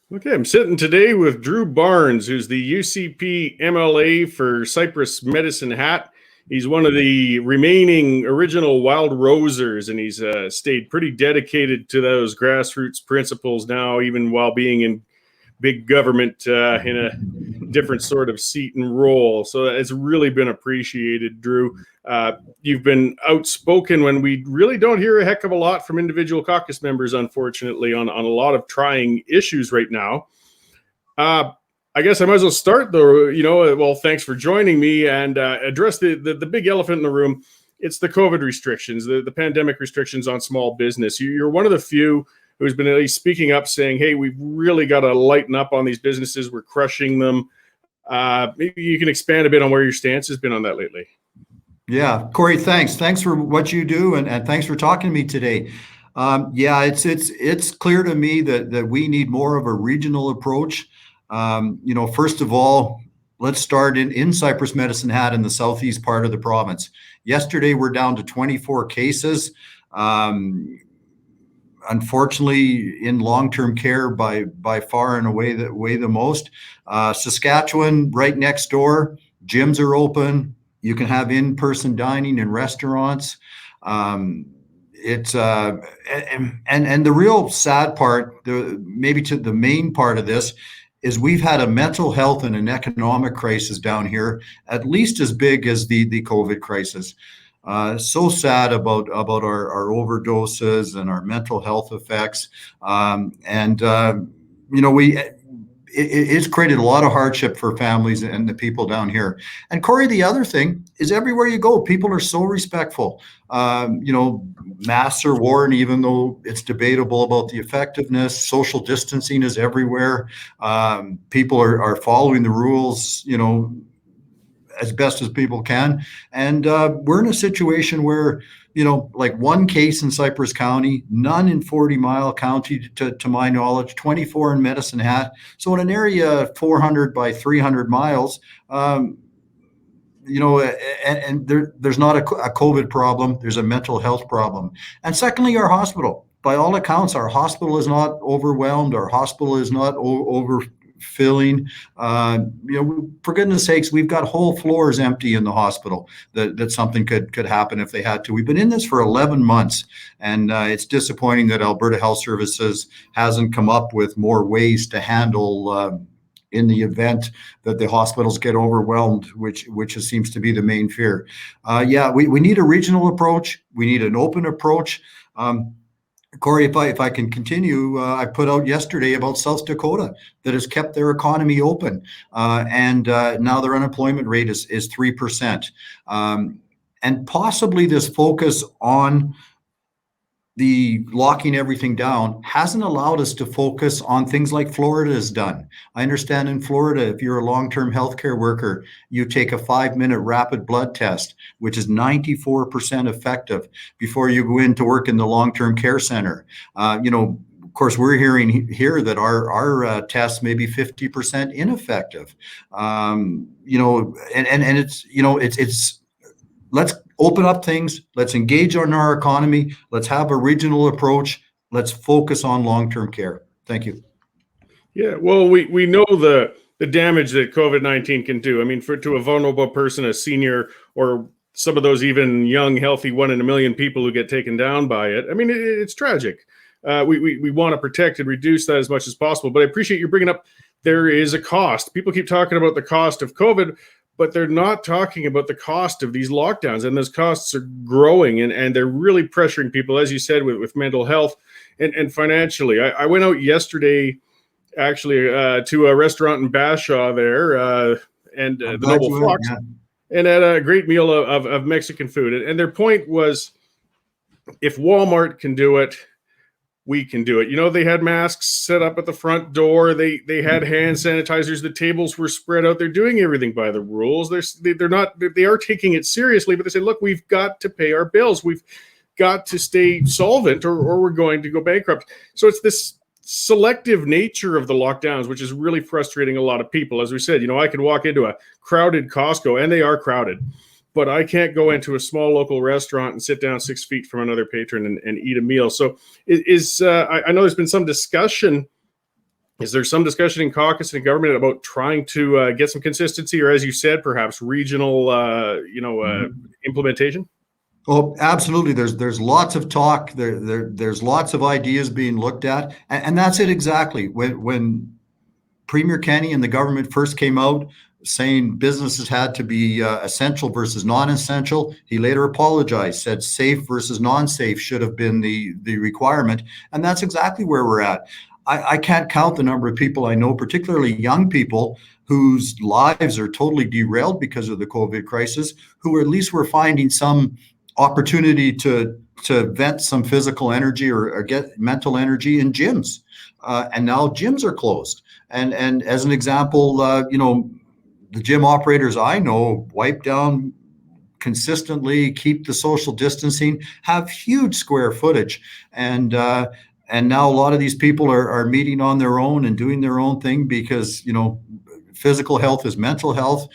Okay, I'm sitting today with Drew Barnes, who's the UCP MLA for Cypress Medicine Hat. He's one of the remaining original Wild Rosers, and he's stayed pretty dedicated to those grassroots principles now, even while being in big government in a different sort of seat and role. So it's really been appreciated, Drew. You've been outspoken when we really don't hear a heck of a lot from individual caucus members, unfortunately, on a lot of trying issues right now. I guess I might as well start, though. Well, thanks for joining me and address the big elephant in the room. It's the COVID restrictions, the pandemic restrictions on small business. You're one of the few who's been at least speaking up, saying, hey, we've really got to lighten up on these businesses. We're crushing them. Maybe you can expand a bit on where your stance has been on that lately. Yeah, Cory, thanks. Thanks for what you do, and thanks for talking to me today. It's clear to me that we need more of a regional approach. First of all, let's start in Cypress Medicine Hat in the southeast part of the province. Yesterday, we're down to 24 cases. Unfortunately, in long-term care by far and away the most. Saskatchewan, right next door, gyms are open. You can have in-person dining in restaurants. It's and the real sad part, maybe to the main part of this, is we've had a mental health and an economic crisis down here, at least as big as the COVID crisis. So sad about our overdoses and our mental health effects. It's created a lot of hardship for families and the people down here. And Cory, the other thing is everywhere you go, people are so respectful. Masks are worn, even though it's debatable about the effectiveness. Social distancing is everywhere. People are following the rules, as best as people can. And we're in a situation where, like one case in Cypress County, none in 40 Mile County, to my knowledge, 24 in Medicine Hat. So in an area 400 by 300 miles, and there's not a COVID problem, there's a mental health problem. And secondly, our hospital. By all accounts, our hospital is not overwhelmed. Our hospital is not overfilling. For goodness sakes, we've got whole floors empty in the hospital that something could happen if they had to. We've been in this for 11 months, and it's disappointing that Alberta Health Services hasn't come up with more ways to handle in the event that the hospitals get overwhelmed, which seems to be the main fear. We need a regional approach. We need an open approach. Cory, if I can continue, I put out yesterday about South Dakota that has kept their economy open, and now their unemployment rate is 3%. And possibly this focus on the locking everything down hasn't allowed us to focus on things like Florida has done. I understand in Florida, if you're a long-term healthcare worker, you take a 5-minute rapid blood test, which is 94% effective before you go in to work in the long-term care center. Of course, we're hearing here that our tests may be 50% ineffective. It's let's open up things. Let's engage on our economy. Let's have a regional approach. Let's focus on long-term care. Thank you. Yeah, well, we know the damage that COVID-19 can do. I mean, to a vulnerable person, a senior, or some of those even young, healthy 1 in a million people who get taken down by it. I mean, it's tragic. We want to protect and reduce that as much as possible. But I appreciate you bringing up there is a cost. People keep talking about the cost of COVID, but they're not talking about the cost of these lockdowns, and those costs are growing, and they're really pressuring people, as you said, with mental health and financially. I went out yesterday, actually, to a restaurant in Bashaw there, and the Noble Fox, and had a great meal of Mexican food. And their point was, if Walmart can do it, we can do it. They had masks set up at the front door. They had hand sanitizers. The tables were spread out. They're doing everything by the rules. They are taking it seriously, but they say, look, we've got to pay our bills. We've got to stay solvent or we're going to go bankrupt. So it's this selective nature of the lockdowns, which is really frustrating a lot of people. As we said, I could walk into a crowded Costco, and they are crowded, but I can't go into a small local restaurant and sit down 6 feet from another patron and eat a meal. So I know there's been some discussion Is there some discussion in caucus and government about trying to get some consistency, or as you said, perhaps regional, implementation? Oh, absolutely. There's lots of talk. There's lots of ideas being looked at, and that's it exactly. When Premier Kenney and the government first came out saying businesses had to be essential versus non-essential, he later apologized, said safe versus non-safe should have been the requirement, and that's exactly where we're at. I can't count the number of people I know, particularly young people, whose lives are totally derailed because of the COVID crisis, who at least were finding some opportunity to vent some physical energy or get mental energy in gyms. And now gyms are closed. And as an example, the gym operators I know wipe down consistently, keep the social distancing, have huge square footage. And now a lot of these people are meeting on their own and doing their own thing because, physical health is mental health,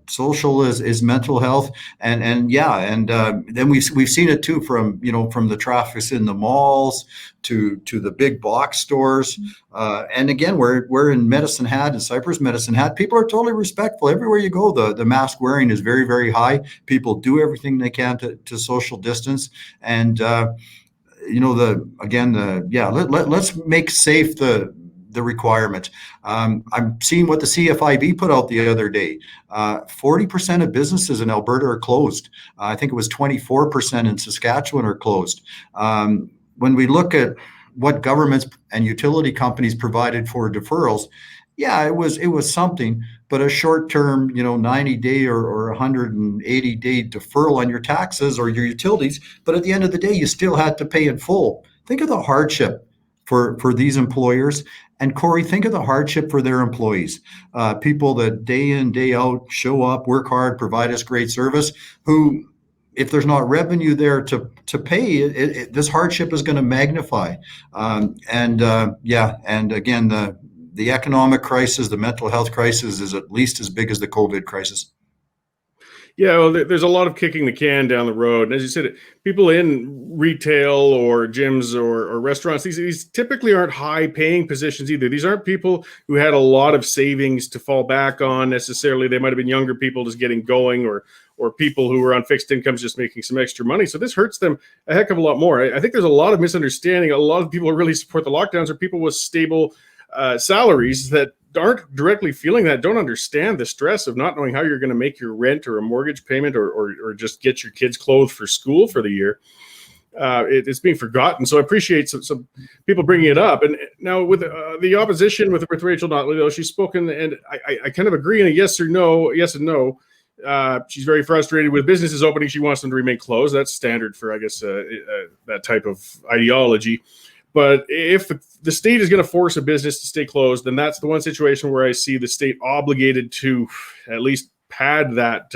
social is mental health, and then we've seen it too from the traffics in the malls to the big box stores, and again we're in Medicine Hat and Cypress Medicine Hat. People are totally respectful everywhere you go. The mask wearing is very, very high. People do everything they can to social distance, and let's make safe the requirement. I'm seeing what the CFIB put out the other day. 40% of businesses in Alberta are closed. I think it was 24% in Saskatchewan are closed. When we look at what governments and utility companies provided for deferrals, yeah, it was something, but a short-term, 90-day or 180-day deferral on your taxes or your utilities. But at the end of the day, you still had to pay in full. Think of the hardship for these employers. And Cory, think of the hardship for their employees, people that day in, day out show up, work hard, provide us great service, who, if there's not revenue there to pay, this hardship is going to magnify. And again, the economic crisis, the mental health crisis is at least as big as the COVID crisis. Yeah, well, there's a lot of kicking the can down the road. And as you said, people in retail or gyms or restaurants, these typically aren't high paying positions either. These aren't people who had a lot of savings to fall back on necessarily. They might have been younger people just getting going, or people who were on fixed incomes just making some extra money. So this hurts them a heck of a lot more. I think there's a lot of misunderstanding. A lot of people who really support the lockdowns are people with stable salaries that aren't directly feeling that, don't understand the stress of not knowing how you're going to make your rent or a mortgage payment or just get your kids clothes for school for the year. It's being forgotten. So I appreciate some people bringing it up. And now with the opposition with Rachel Notley, she's spoken, and I kind of agree in a yes and no. She's very frustrated with businesses opening. She wants them to remain closed. That's standard for, I guess, that type of ideology. But if the state is going to force a business to stay closed, then that's the one situation where I see the state obligated to at least pad that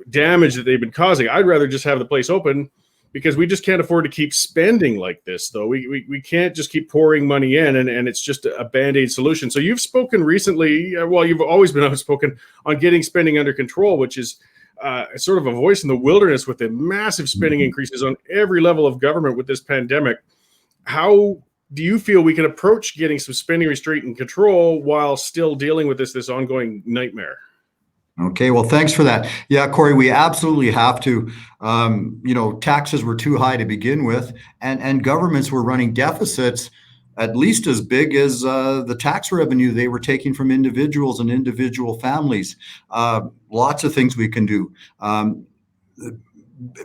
damage that they've been causing. I'd rather just have the place open, because we just can't afford to keep spending like this, though. We can't just keep pouring money in, and it's just a Band-Aid solution. So you've spoken recently, you've always been outspoken on getting spending under control, which is sort of a voice in the wilderness with the massive spending increases on every level of government with this pandemic. How do you feel we can approach getting some spending restraint and control while still dealing with this ongoing nightmare? Okay, well, thanks for that. Yeah, Cory, we absolutely have to. Taxes were too high to begin with, and governments were running deficits at least as big as the tax revenue they were taking from individuals and individual families. Lots of things we can do.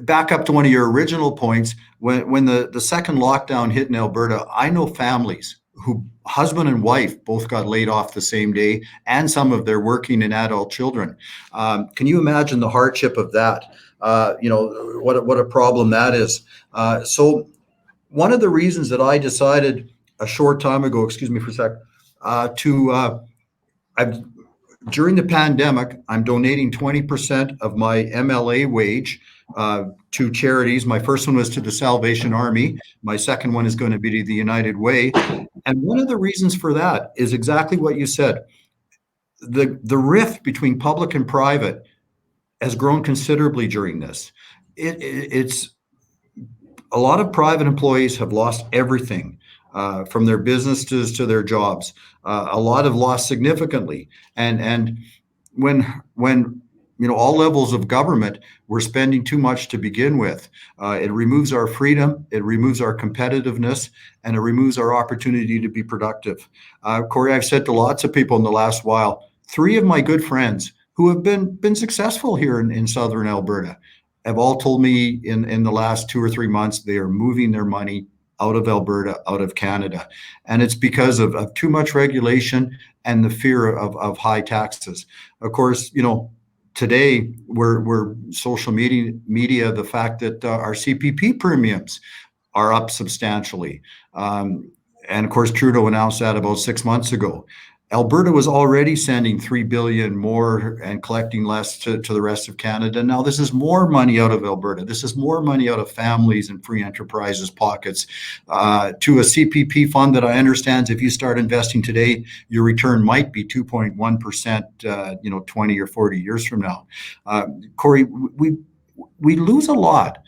Back up to one of your original points, when the second lockdown hit in Alberta, I know families who husband and wife both got laid off the same day, and some of their working and adult children. Can you imagine the hardship of that? What a problem that is. So one of the reasons that I decided a short time ago, excuse me for a sec, during the pandemic, I'm donating 20% of my MLA wage to charities. My first one was to the Salvation Army. My second one is going to be to the United Way. And one of the reasons for that is exactly what you said. The rift between public and private has grown considerably during this. It's a lot of private employees have lost everything. from their businesses to their jobs. A lot have lost significantly. And when all levels of government, we're spending too much to begin with. It removes our freedom, it removes our competitiveness, and it removes our opportunity to be productive. Cory, I've said to lots of people in the last while, 3 of my good friends who have been successful here in southern Alberta have all told me in the last 2 or 3 months they are moving their money out of Alberta, out of Canada. And it's because of too much regulation and the fear of high taxes. Of course, today we're social media, the fact that our CPP premiums are up substantially. And of course, Trudeau announced that about 6 months ago. Alberta was already sending $3 billion more and collecting less to the rest of Canada. Now this is more money out of Alberta. This is more money out of families and free enterprises pockets to a CPP fund that I understand if you start investing today, your return might be 2.1%, 20 or 40 years from now. Cory, we lose a lot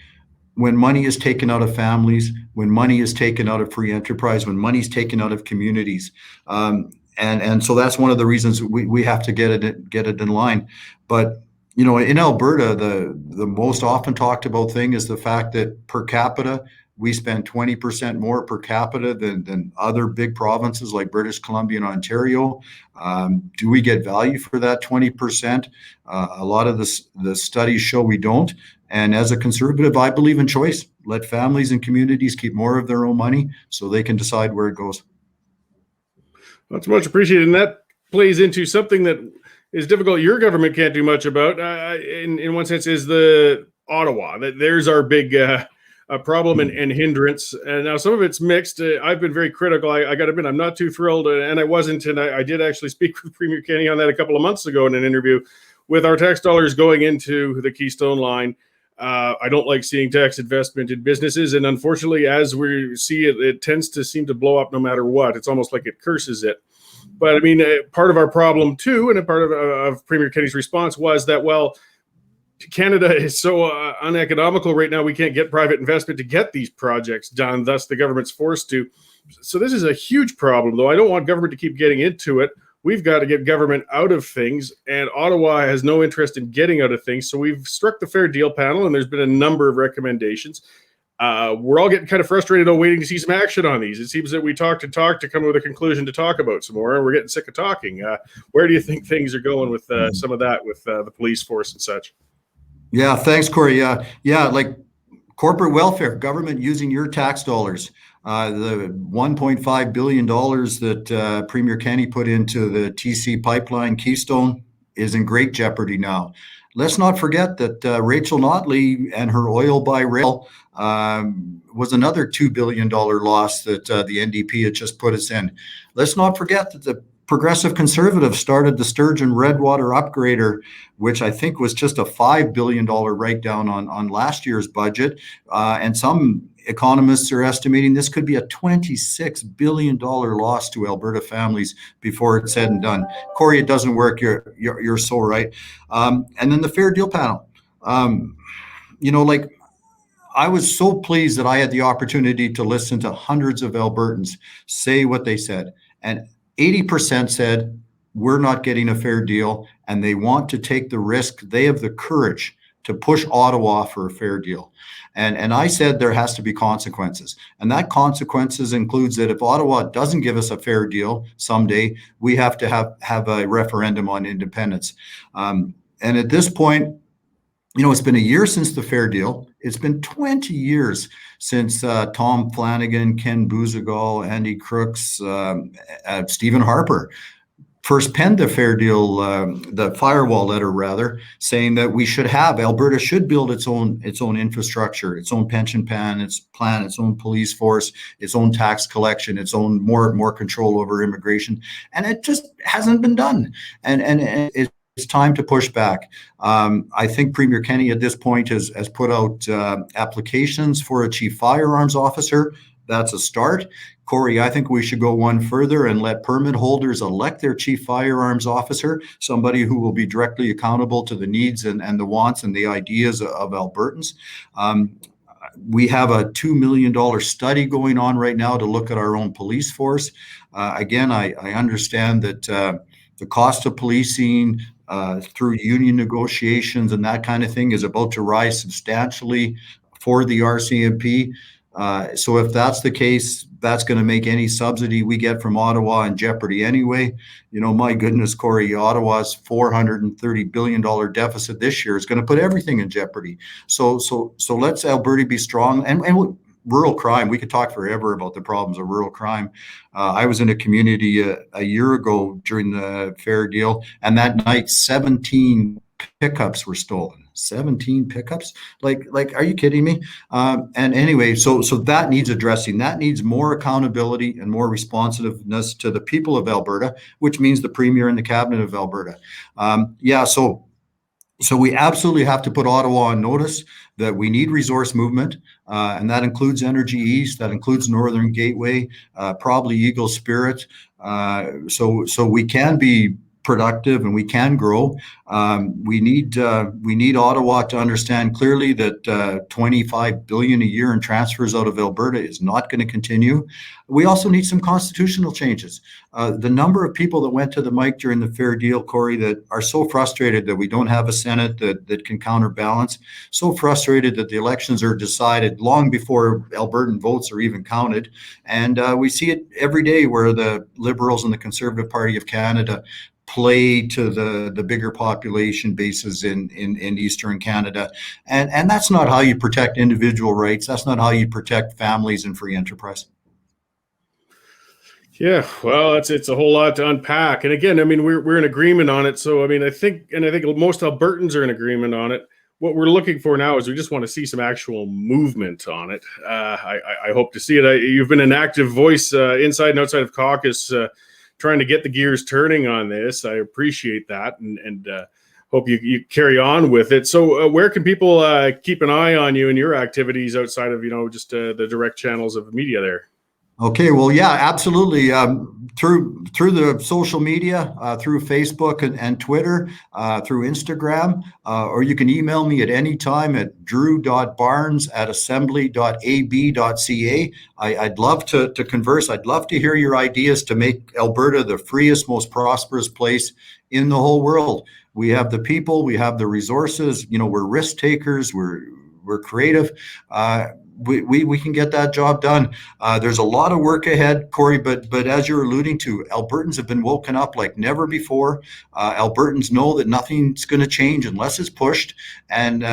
when money is taken out of families, when money is taken out of free enterprise, when money is taken out of communities. And so that's one of the reasons we have to get it in line. But in Alberta, the most often talked about thing is the fact that per capita we spend 20% more per capita than other big provinces like British Columbia and Ontario. Do we get value for that 20%? A lot of the studies show we don't. And as a conservative, I believe in choice. Let families and communities keep more of their own money so they can decide where it goes. That's much appreciated. And that plays into something that is difficult. Your government can't do much about, in one sense, is the Ottawa. There's our big problem and hindrance. And now some of it's mixed. I've been very critical. I got to admit, I'm not too thrilled. And I wasn't. And I did actually speak with Premier Kenney on that a couple of months ago in an interview. With our tax dollars going into the Keystone line, I don't like seeing tax investment in businesses. And unfortunately, as we see it, it tends to seem to blow up no matter what. It's almost like it curses it. But I mean, part of our problem too, and a part of Premier Kenney's response was that, well, Canada is so uneconomical right now, we can't get private investment to get these projects done. Thus, the government's forced to. So this is a huge problem, though. I don't want government to keep getting into it. We've got to get government out of things, and Ottawa has no interest in getting out of things. So we've struck the fair deal panel, and there's been a number of recommendations. We're all getting kind of frustrated waiting to see some action on these. It seems that we talk to come up with a conclusion to talk about some more, and we're getting sick of talking. Where do you think things are going with some of that, with the police force and such? Yeah, thanks, Cory. Like corporate welfare, government using your tax dollars. The $1.5 billion that Premier Kenney put into the TC pipeline Keystone is in great jeopardy now. Let's not forget that Rachel Notley and her oil by rail was another $2 billion loss that the NDP had just put us in. Let's not forget that the Progressive Conservatives started the Sturgeon Redwater Upgrader, which I think was just a $5 billion write-down on last year's budget. And some economists are estimating this could be a $26 billion loss to Alberta families before it's said and done. Cory, it doesn't work. You're so right. And then the Fair Deal panel. I was so pleased that I had the opportunity to listen to hundreds of Albertans say what they said. And 80% said, we're not getting a fair deal, and they want to take the risk. They have the courage to push Ottawa for a fair deal. And I said there has to be consequences. And that consequences includes that if Ottawa doesn't give us a fair deal someday, we have to have a referendum on independence. And at this point, it's been a year since the fair deal. It's been 20 years since Tom Flanagan, Ken Boozagal, Andy Crooks, Stephen Harper first penned the fair deal, the firewall letter rather, saying that Alberta should build its own infrastructure, its own pension plan, its own police force, its own tax collection, its own more control over immigration, and it just hasn't been done. And it's time to push back. I think Premier Kenney at this point has put out applications for a chief firearms officer. That's a start. Cory, I think we should go one further and let permit holders elect their chief firearms officer, somebody who will be directly accountable to the needs and the wants and the ideas of Albertans. We have a $2 million study going on right now to look at our own police force. Again, I understand that the cost of policing through union negotiations and that kind of thing is about to rise substantially for the RCMP. So if that's the case, that's going to make any subsidy we get from Ottawa in jeopardy anyway. You know, my goodness, Cory, Ottawa's $430 billion deficit this year is going to put everything in jeopardy. So let's Alberta be strong. And rural crime, we could talk forever about the problems of rural crime. I was in a community a year ago during the fair deal, and that night 17 pickups were stolen. 17 pickups? Like, are you kidding me? And anyway, so that needs addressing. That needs more accountability and more responsiveness to the people of Alberta, which means the Premier and the Cabinet of Alberta. So we absolutely have to put Ottawa on notice that we need resource movement, and that includes Energy East, that includes Northern Gateway, probably Eagle Spirit. So we can be productive and we can grow. We need Ottawa to understand clearly that $25 billion a year in transfers out of Alberta is not going to continue. We also need some constitutional changes. The number of people that went to the mic during the fair deal, Cory, that are so frustrated that we don't have a Senate that can counterbalance, so frustrated that the elections are decided long before Albertan votes are even counted. And we see it every day where the Liberals and the Conservative Party of Canada play to the bigger population bases in Eastern Canada. And that's not how you protect individual rights. That's not how you protect families and free enterprise. Yeah, well, it's a whole lot to unpack. And again, I mean, we're in agreement on it. So I mean, I think most Albertans are in agreement on it. What we're looking for now is we just want to see some actual movement on it. I hope to see it. You've been an active voice inside and outside of caucus, trying to get the gears turning on this. I appreciate that, and hope you carry on with it. So where can people keep an eye on you and your activities outside of, just the direct channels of media there? Okay, well, yeah, absolutely. Through the social media, through Facebook and Twitter, through Instagram, or you can email me at any time at drew.barnes@assembly.ab.ca. I'd love to converse. I'd love to hear your ideas to make Alberta the freest, most prosperous place in the whole world. We have the people, we have the resources, we're risk takers, we're creative. We can get that job done. There's a lot of work ahead, Cory, but as you're alluding to, Albertans have been woken up like never before. Albertans know that nothing's going to change unless it's pushed. And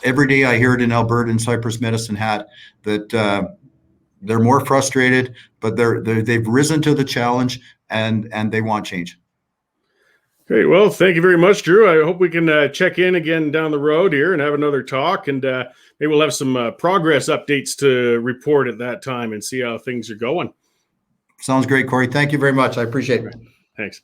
every day I hear it in Alberta and Cypress Medicine Hat that they're more frustrated, but they've risen to the challenge and they want change. Great. Well, thank you very much, Drew. I hope we can check in again down the road here and have another talk, and maybe we'll have some progress updates to report at that time and see how things are going. Sounds great, Cory. Thank you very much. I appreciate it. Thanks.